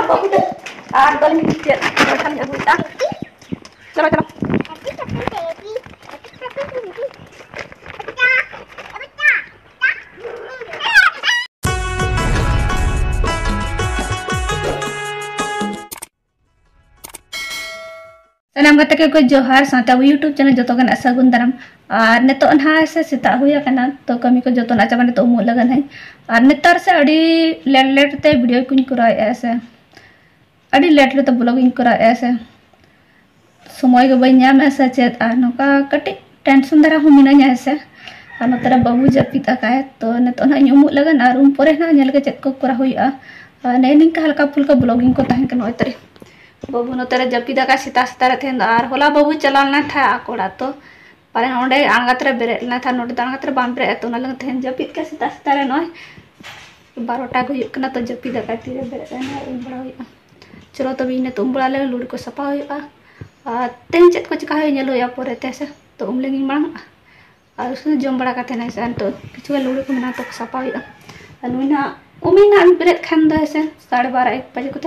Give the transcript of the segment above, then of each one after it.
बाबू दे और दल में चल चलो चलो सनाम गते के जोहार साता यूट्यूब चैनल जो सगुन दाराम और नितो ना से सेता हुआ तो कमी को जो चाबा नितो उमुल लगन है और नेतार से अड़ी लेट लेट ते वीडियो को कराए से अड़ी लेट लेट ब्लॉगिंग कराए से समय को बम से चेत नौका कटी टेंशन दारा हो मिना से और नतरे बाबू जपित आकाए तो नितो ना उमुल लगन और उन परे ना नेल के चेत को करा हुआ ने निका हल्का फुल्का ब्लॉगिंग को तहन के नोतरे बाबू नोतरे जपिदा का सीता सीता थे और होला बाबू चलाना था कोड़ा तो पारे ओंडे आंगातरे बेरेना था नोटे आंगातरे बाम बेरे तो ना लग थे जपिद का सीता सीता रे नय 12टा को हुकना तो जपिदा का तीरे बेरे ना उम बड़ा हुआ चलो तब इने तो उम बड़ा ले लुड़ को सफा हुआ तेन चेत को चिका हो नेलो या पोरे तेसे तो उम लेगी मांग और उसने जम बड़ा का ना से तो किछु लुड़ को मना तो सफा हुआ अनुना उमिना बेरे खान द से 12:30 1 बजे को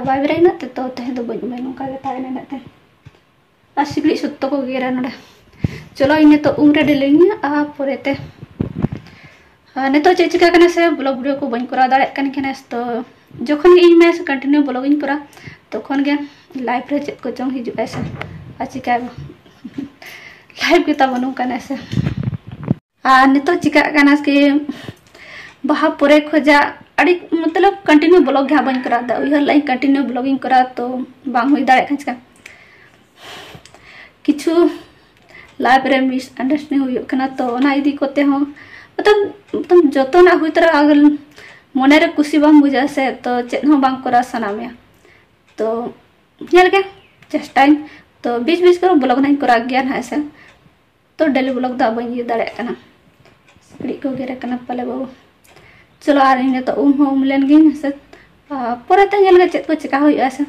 बाय बेरेना तो तेहन तो बन नौका सिगड़ी सुतो को गेरा नोड़े चलो इन तो उम्रे डेलिंग पोरेते नितो चे चिका से ब्लॉग वीडियो को बन करा दाड़े तो जखन इन कंटिन्यू ब्लॉगिंग करा तखन गे लाइफ रे चेत को चंग हिजुआ से आ चिका लाइफ के बनू से नितो चिका कि बहा पोरे खोजा अड़ी मतलब कंटिन्यू ब्लॉग घा बन करा दा उहर लाइन कंटिन्यू ब्लॉगिंग करा तो बांग हुई दाड़े खंचका किछु लाइफ रे मिस अंडरस्टैंडिंग हुई कना तो ना इदी कोते हो मतलब जतो ना हुई तरह अगर मने रे खुशी बाम बुझा से तो चेत हो बांग करा सना में तो नेल के चेष्टाइन तो बीच बीच कर ब्लॉग नहीं करा गया ना ऐसे तो डेली ब्लॉग दा बन ये दाड़े कना सिकड़ी को गेरे कना पले बाबू चलो आर इन तो उम लेन गिन से पोराते नेल के चेत को चिका हुई से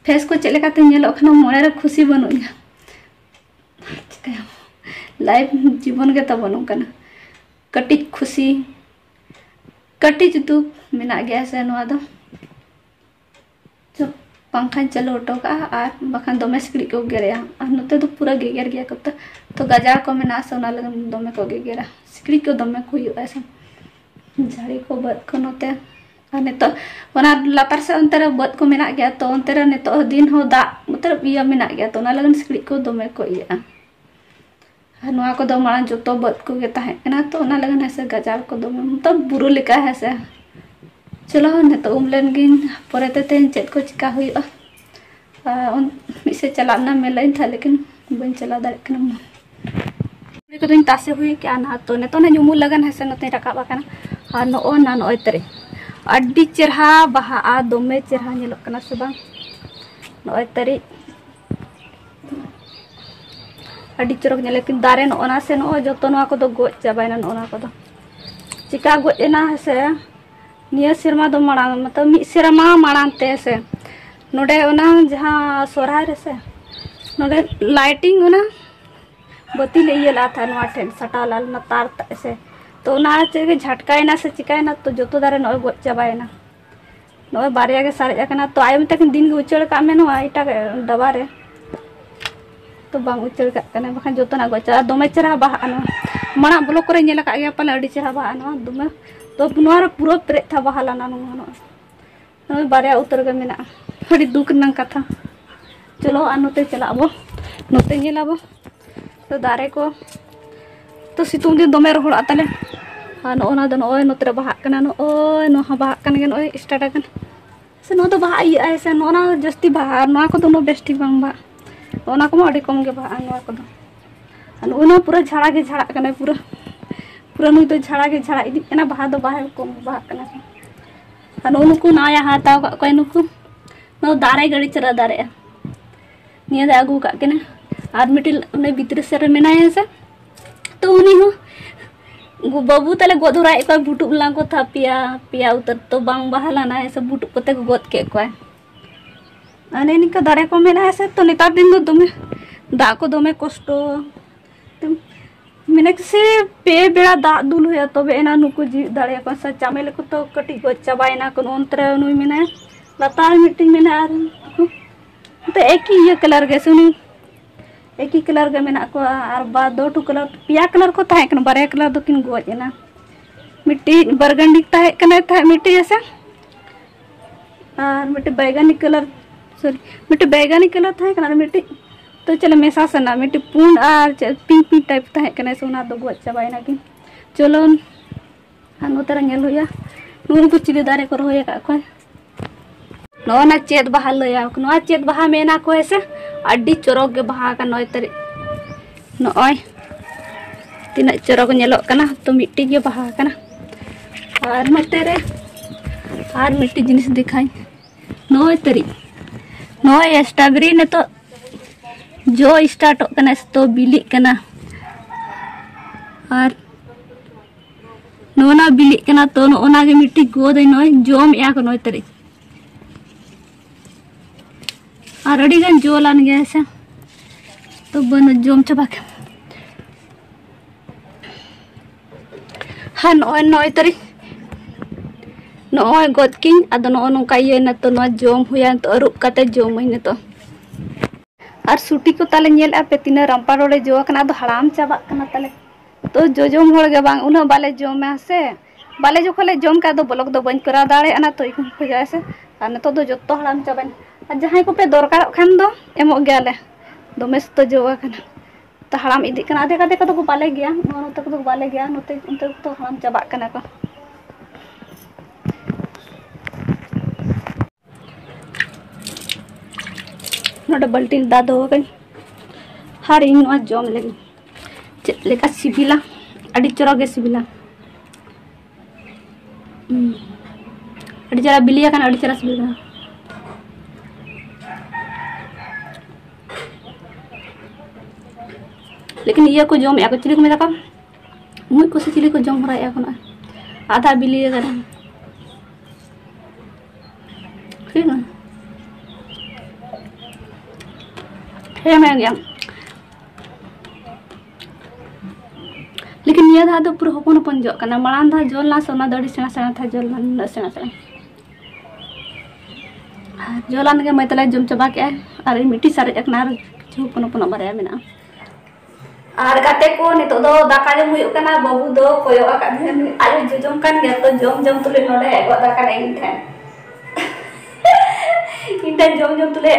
फेस को चले काते नेलो खना मने रे खुशी बनु चिका लाइफ जीवन के तो बनु कना कटी खुशी कटी जुतु मेना गया से नवा दो जो पंखा चलो ऑटो का और बखान दमे सिकड़ी को गेरेया और नते तो पूरा गेगर गया कब तो गजार को मेना से ना लगन दमे को गेरा सिकड़ी को दमे को हुई ऐसे झाड़ी को बद को नोते तो लातार से अंतर बद को मेना गया तो अंतर नितो दिन हो दा मतलब इया मेना गया तो ना लगन सिकड़ी को दमे को इया नुआ को दो मारा जो तो बद को गे ताहे तो ना लगन ऐसे गजार को दमे मतलब बुरु लिका है से चलो नितो उमलेन गिन परेते तेन चेत को चिका हुई मिसे चला ना मेलाइन था लेकिन बन चला दाड़े कना को दिन तासे हुई क्या ना तो नितो ना उमुल लगन है से नते रकाबा कना नो ना नो तरे अड्डी चेहरा बहा दमे चेहरा नेलोक कना से बांग नो तरे अड्डी चरक ने लेकिन दारे नो से नो जतो नो को दो गो चाबायना नो को दो चिका गो एना से निया सिरमा दो माड़ा मतलब मी सिरमा माड़ाते से नोडे ओना जहां सोराय रे से नोडे लाइटिंग ओना बत्ती ले ये ला था नो ठेन सटा लाल ना तार से तो ना चे झटकायना से चिकायना तो जो दारे नो गो चाबायना नो बारिया के सारे कना तो आयम तक दिन के उचड़ का में नो आइटा डबा रे तो बांग उचड़ का कना बखान जो ना गो चा दमे चेहरा बहा ना मना ब्लॉक करे नेला का गया पले अडी चेहरा बहा ना दमे तो नोरा पूरा प्रे था बहाला ना नो बारिया उतर के मेना अड़ी दुख नंग कथा चलो आनोते चलाबो नोते नेलाबो तो दारे को तो सितुंग दिन दमे रोहड़ा तले नो दो नो नोतरे बहा कना नो बहा कन गे नो स्टार्ट कन से नो तो बहा ई ऐसे नो ना जस्ती बहा नो को तो नो बेस्ट ठीक बांग बहा ओना को अड़ी कम गे बहा नो को दो नो पूरा झाड़ा के झाड़ा कना पूरा पूरा नु तो झाड़ा के झाड़ा इदी कना बहा दो बहा कम बहा कना नो नुकु ना या हाता कोई नुकु नो दारे गड़ी चरा दारे निया दा आगु का केना आर मिटिल ने भीतर से रे मेना से तो उनी हो बाबू तले गोधरा एक बुटुब ला को था पिया उतर तो बांग बहाला ना ऐसे बुटुब कोते गोद के को अने निका दारे को मेना ऐसे तो नेतार दिन दो दमे दा को दमे कष्ट मैंने से पे बेड़ा दा दुल हुआ तब एना नुकु जी दाड़े को सा चामेल को तो कटी को चाबाइना को अंतरे नुई मेना लतार मिट्टी मेना आर तो एक ही ये कलर के सुनी एक ही कलर के मेना को आर बा दो टू कलर पिया कलर को ताहे कन बारे कलर दो किन गोज एना मिट्टी बरगंडी ताहे कने ताहे मिट्टी जैसे और मिट्टी बैगनी कलर सॉरी मिट्टी बैगनी कलर ताहे कना मिट्टी तो चले मेसा सना मिट्टी पूर्ण और पिंक पिंक टाइप ताहे कने सोना दो गोज चाबाइना कि चलो नोतर नेल होया नून को चिली दारे को रोया का को नोना चेत बहा लया नोआ चेत बहा मेना को ऐसे अड्डी चोरक के बहा का नय तरी नय तीना चोरक नेलो कना तो मिट्टी के बहा कना और नते रे और मिट्टी जिनिस दिखाई नय तरी नय स्ट्रॉबेरी ने तो जो स्टार्ट कना तो बिली कना और नोना बिली कना तो नोना के मिट्टी गोद नय जोम या को नय तरी और अड़ी गन जोलान गया ऐसे तो बन जोम चबा के हाँ नय तरी नय गोद किन अदो नोका ये न तो न जोम हुआ तो अरुप कते जोम ने तो और सूटी को ताले नेल पे तीना रंपा रोड़े जो कना दो हराम चाबा कना ताले तो जो जोम होड़ के बांग उना बाले जोम में से बाले जो खले जोम का दो ब्लॉक दो बंद करा दाड़े अना तो इखन खोजा से और न तो दो जत्तो हराम चाबान और जहां को पे दरकार खान दो एमो गेले दोमेस तो जो कना तो हराम इदी कना आधे आधे को बाले गया नोते को बाले गया नोते उनते तो हराम चाबा कना को नोटे बल्टीन दा दो गई हर इन जोम लगी चेक लेका सिबिला अड़ी चोरगे सिबिला अड़ी चरा बिलिया कना अड़ी चरा सिबिला लेकिन ये को जोम या को चिली को मेरा का मुई को से चिली को जोम रहा या को ना आधा बिलिया करा ठीक है मैं गया लेकिन ये धा तो पूरा हपन हपन जो कना माड़ान धा जोल ना सोना दड़ी सेना सेना था जोल ना सेना सेना जोलान के मैं तले जम चबा के और मिट्टी सारे एक नार जो हपन हपन बारे मेना और गाते को ने तो दो दाका जम हुई कना बाबू दो कोयो का आलू जजम कान गया तो जम जम तुले नोडे एगो दाका इन जम तुले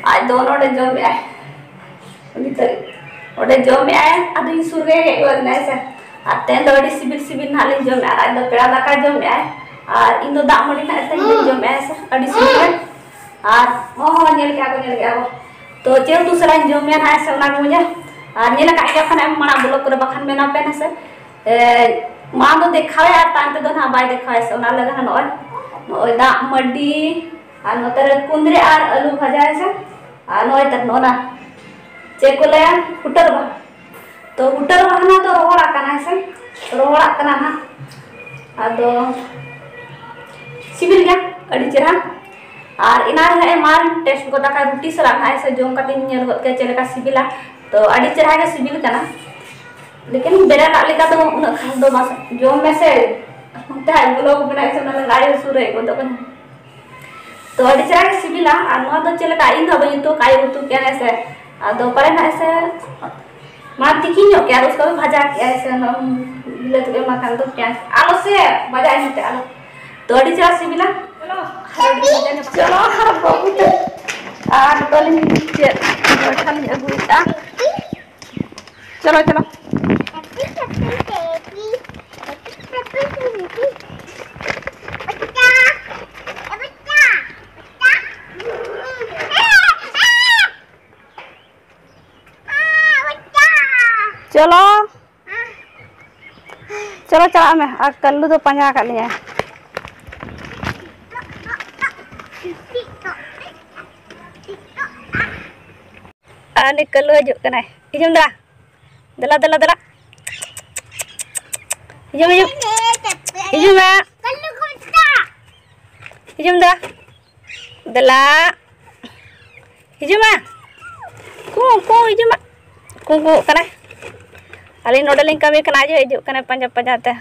आज दोनों डे जो में आए ओडे जो में आए अभी सुरे एक ना ऐसे आते हैं दौड़ी सिबिल सिबिल नाले जो में आए दो पेड़ा दाका जो में आए और इन दो दाम मड़ी ना ऐसे जो में ऐसे अड़ी सिबिल और हो नेल क्या वो तो चेल दूसरा जो में ना ऐसे उना मुझे और नेल का क्या खाना मना ब्लॉक करे बखान में ना पे ना से मां तो देखा है तांते दो ना बाय देखा है से उना लगा ना नोय दा मडी और नोतर कुंदरे और आलू भाजा ऐसे नोय तक नोना चेक को ले हुटर बा तो हुटर बा ना तो रोड़ा कना ऐसे रोड़ा कना ना आदो सिबिल गया अड़ी चेहरा और इना है मार टेस्ट को दाका रोटी सला ना ऐसे जोम का तीन नेल के चले का सिबिला तो अड़ी चेहरा के सिबिल कना लेकिन बेरा लाले का तो उन खास दो मास जोम में से होता है लोग बिना ऐसे ना गाड़ी सुरे को तो तो अड़ी चेहरा के सिबिला और नो दो चले का इन हबई तो काय उतु क्या ऐसे दो परे ना ऐसे मार तिकी नो क्या उसको भी भाजा क्या ऐसे ना बिले तो मा खान तो क्या आलो से मजा आई होते आलो तो अड़ी चेहरा सिबिला चलो हर बहुत और तोले नीचे बैठा ले गुइता चलो चलो चलो चलो चला मैं आ कल्लू तो पंजा कर लिया आने कल्लू हजू कना इजम दा दला दला दला इजम इजम इजम दा इजम दा दला इजम को इजम को कना अली नोडलिंग कमी कना जो हिजू कने पंजा पंजाते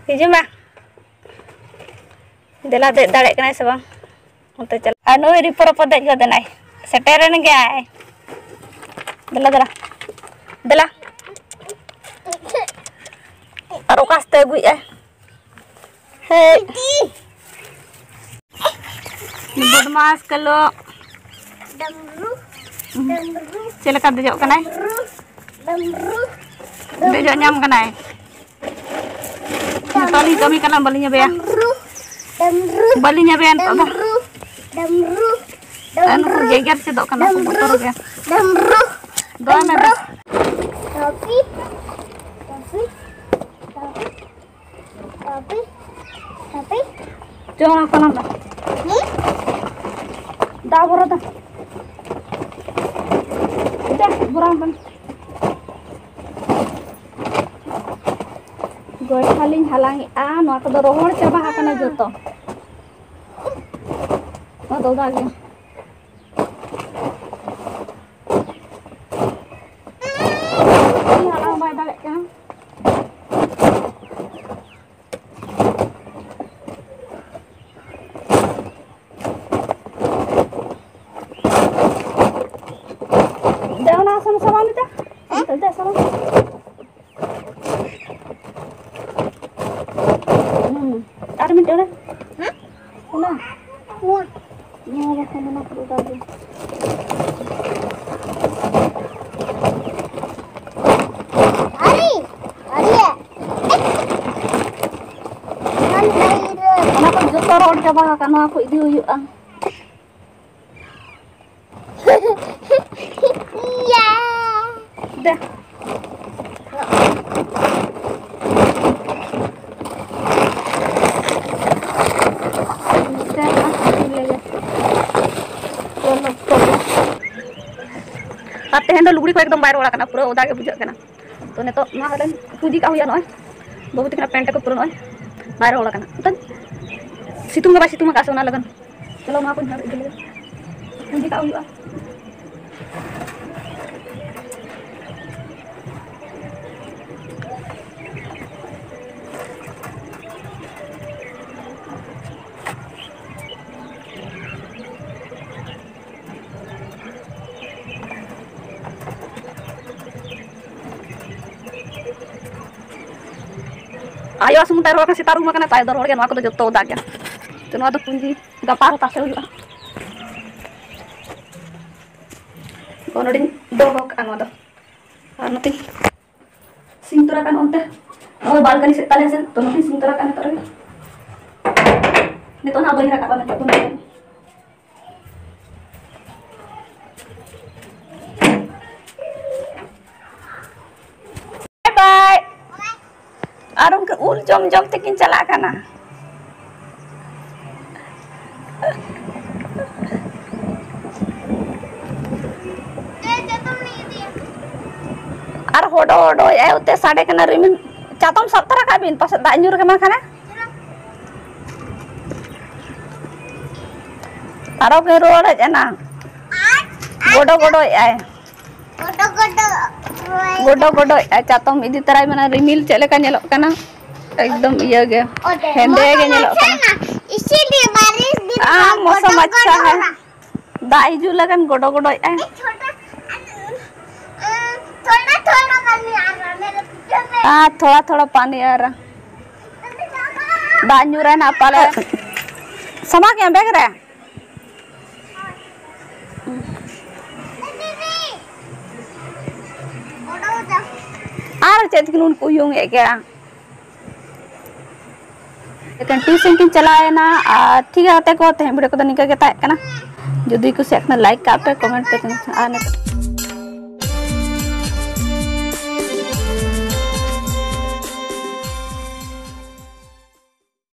हिजू मा देला दे दाड़े कना से बांग उनते चल अनु रिपोर पर देज गदनाय सेटेरन गयाय देला देला देला और ओकास्ते गुय हे बदमाश कलो चल का देजो कना देजो नाम कना तोली कमी कना बलिnya बे balinya ben apa anu geger cedok kena motor ge doan ada tapi jangan apa nanda dah berada udah burang ban gue saling halangi anu aku rohor coba hakana joto oh tuh lagi ini halang bay balik kan jangan langsung sama kita tidak sama ada minta udah udah wah mau makan mana perlu tadi ya kenapa jutor orang coba karena aku itu yuk iya udah तेहन लुगड़ी को एकदम बाहर वाला करना पूरा उदा के बुझा करना तो ने तो ना हलन पूजी का हुआ नय बहुत कना पेंट को पूरा नय बाहर वाला करना तो सितुंग बा सितुंग का सोना लगन चलो मा को पूजी का हुआ ayo asum taruh kasih taruh makan apa taruh kan aku tuh jatuh udah ya tuh ada punji gapar tasnya juga kono din dohok anu nanti sintura kan onte oh balkani setale sen tuh nanti sintura kan taruh ini tuh nabai raka banget tuh bye arung ke ul jom tekin cala kana ar hodo ya utte sade kana rimin chatom 17 ka bin pas dak nyur ke makana aro ke road jana godo ya गोडो चातम इदी तराई मना रिमिल चले का नेलो कना एकदम इया गे हेंदे गे नेलो कना इसीलिए बारिश दिन मौसम अच्छा है दाई जू लगन गोडो थोड़ा पानी आ रहा मेरे पीछे में थोड़ा पानी आ रहा दाई न्यूरा ना पाले समा के बैग रे चेत किन उयुंग क्या लेकिन ट्यूशन किन चलाए ना ठीक है को वीडियो को निका के जुदी कुछ लाइक का पे कमेंट पे